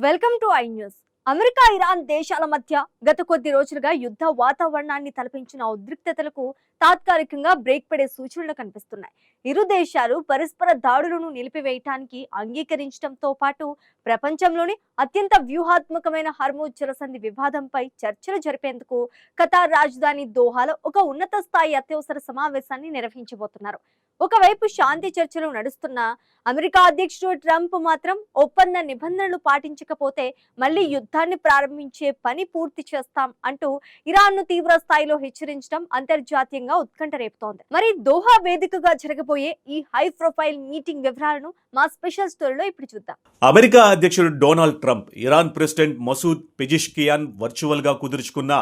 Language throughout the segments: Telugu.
Welcome to I news. America Iran దేశాల మధ్య గత కొద్ది రోజులుగా యుద్ధ వాతావరణాన్ని తలపించిన ఉద్రిక్తతలకు తాత్కాలికంగా బ్రేక్ పడే సూచనలు కనిపిస్తున్నాయి. ఇరు దేశాలు పరస్పర దాడులను నిలిపివేయటానికి అంగీకరించడంతో పాటు ప్రపంచంలోని అత్యంత వ్యూహాత్మకమైన హర్మూజ్ జలసంధి వివాదంపై చర్చలు జరిపేందుకు ఖతార్ రాజధాని దోహాలో ఒక ఉన్నత స్థాయి అత్యవసర సమావేశాన్ని నిర్వహించబోతున్నారు. ఒకవైపు శాంతి చర్చలు నడుస్తున్న అమెరికా అధ్యక్షుడు ట్రంప్ మాత్రం ఒప్పంద నిబంధనలు పాటించకపోతే మళ్లీ యుద్ధాన్ని ప్రారంభించే పని పూర్తి చేస్తాం అంటూ ఇరాన్ ను తీవ్ర స్థాయిలో హెచ్చరించడం అంతర్జాతీయంగా ఉత్కంఠ రేపుతోంది. మరి దోహా వేదికగా జరగబోయే ఈ హై ప్రొఫైల్ మీటింగ్ వివరాలను మా స్పెషల్ స్టోరీలో ఇప్పుడు చూద్దాం. అమెరికా అధ్యక్షుడు Donald Trump Iran president Masoud Pezeshkian virtual గా కుదుర్చుకున్న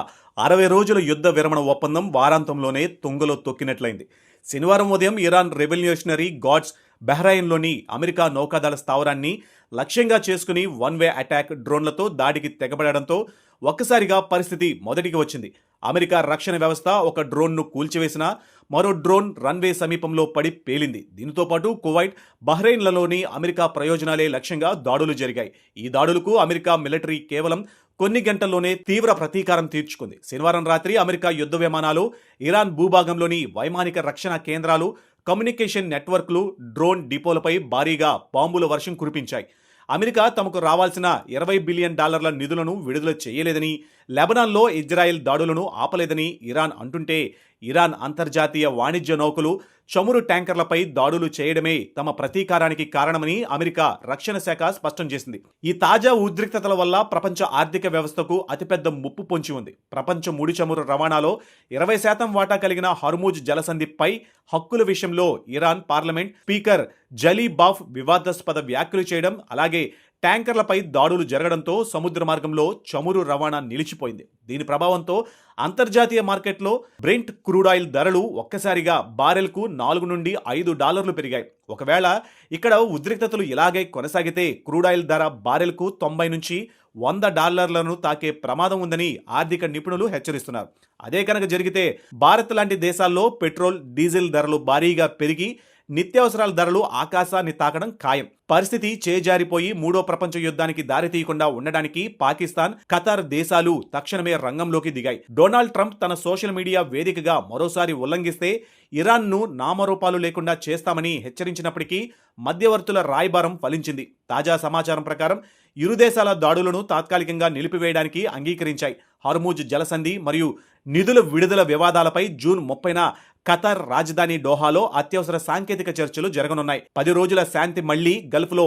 60 రోజుల యుద్ధ విరమణ ఒప్పందం వారాంతంలోనే తుంగలో తొక్కినట్లయింది. శనివారం ఉదయం ఇరాన్ రెవల్యూషనరీ గార్డ్స్ బహ్రెయిన్లోని అమెరికా నౌకాదళ స్థావరాన్ని లక్ష్యంగా చేసుకుని వన్ వే అటాక్ డ్రోన్లతో దాడికి తెగబడడంతో ఒక్కసారిగా పరిస్థితి మొదటికి వచ్చింది. అమెరికా రక్షణ వ్యవస్థ ఒక డ్రోన్ను కూల్చివేసిన మరో డ్రోన్ రన్వే సమీపంలో పడి పేలింది. దీనితో పాటు కువైట్, బహ్రెయిన్లలోని అమెరికా ప్రయోజనాలే లక్ష్యంగా దాడులు జరిగాయి. ఈ దాడులకు అమెరికా మిలిటరీ కేవలం కొన్ని గంటల్లోనే తీవ్ర ప్రతీకారం తీర్చుకుంది. శనివారం రాత్రి అమెరికా యుద్ధ విమానాలు ఇరాన్ భూభాగంలోని వైమానిక రక్షణ కేంద్రాలు, కమ్యూనికేషన్ నెట్వర్క్లు, డ్రోన్ డిపోలపై భారీగా బాంబుల వర్షం కురిపించాయి. అమెరికా తమకు రావాల్సిన $20 బిలియన్ నిధులను విడుదల చేయలేదని, లెబనాన్లో ఇజ్రాయెల్ దాడులను ఆపలేదని ఇరాన్ అంటుంటే, ఇరాన్ అంతర్జాతీయ వాణిజ్య నౌకలు, చమురు ట్యాంకర్లపై దాడులు చేయడమే తమ ప్రతీకారానికి కారణమని అమెరికా రక్షణ శాఖ స్పష్టం చేసింది. ఈ తాజా ఉద్రిక్తతల వల్ల ప్రపంచ ఆర్థిక వ్యవస్థకు అతిపెద్ద ముప్పు పొంచి ఉంది. ప్రపంచ ముడి చమురు రవాణాలో 20% వాటా కలిగిన హర్మూజ్ జలసంధిపై హక్కుల విషయంలో ఇరాన్ పార్లమెంట్ స్పీకర్ జలీ బాఫ్ వివాదాస్పద వ్యాఖ్యలు చేయడం, అలాగే ట్యాంకర్లపై దాడులు జరగడంతో సముద్ర మార్గంలో చమురు రవాణా నిలిచిపోయింది. దీని ప్రభావంతో అంతర్జాతీయ మార్కెట్లో బ్రెంట్ క్రూడ్ ఆయిల్ ధరలు ఒక్కసారిగా బారెల్కు $4 నుండి $5 పెరిగాయి. ఒకవేళ ఇక్కడ ఉద్రిక్తతలు ఇలాగే కొనసాగితే క్రూడ్ ఆయిల్ ధర బారెల్కు $90 నుంచి $100 తాకే ప్రమాదం ఉందని ఆర్థిక నిపుణులు హెచ్చరిస్తున్నారు. అదే కనుక జరిగితే భారత్ లాంటి దేశాల్లో పెట్రోల్, డీజిల్ ధరలు భారీగా పెరిగి నిత్యావసరాల ధరలు ఆకాశాన్ని తాకడం ఖాయం. పరిస్థితి చేజారిపోయి మూడో ప్రపంచ యుద్ధానికి దారితీయకుండా ఉండడానికి పాకిస్తాన్, ఖతార్ దేశాలు తక్షణమే రంగంలోకి దిగాయి. డొనాల్డ్ ట్రంప్ తన సోషల్ మీడియా వేదికగా మరోసారి ఉల్లంఘిస్తే ఇరాన్ను నామరూపాలు లేకుండా చేస్తామని హెచ్చరించినప్పటికీ మధ్యవర్తుల రాయబారం ఫలించింది. తాజా సమాచారం ప్రకారం ఇరు దేశాల దాడులను తాత్కాలికంగా నిలిపివేయడానికి అంగీకరించాయి. హర్మూజ్ జలసంధి మరియు నిధుల విడుదల వివాదాలపై జూన్ 30న ఖతార్ రాజధాని డోహాలో అత్యవసర సాంకేతిక చర్చలు జరగనున్నాయి. 10 రోజుల శాంతి మళ్లీ గల్ఫ్లో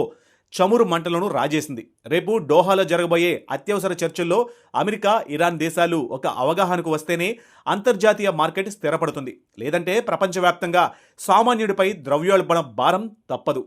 చమురు మంటలను రాజేసింది. రేపు డోహాలో జరగబోయే అత్యవసర చర్చల్లో అమెరికా, ఇరాన్ దేశాలు ఒక అవగాహనకు వస్తేనే అంతర్జాతీయ మార్కెట్ స్థిరపడుతుంది. లేదంటే ప్రపంచవ్యాప్తంగా సామాన్యుడిపై ద్రవ్యోల్బణ భారం తప్పదు.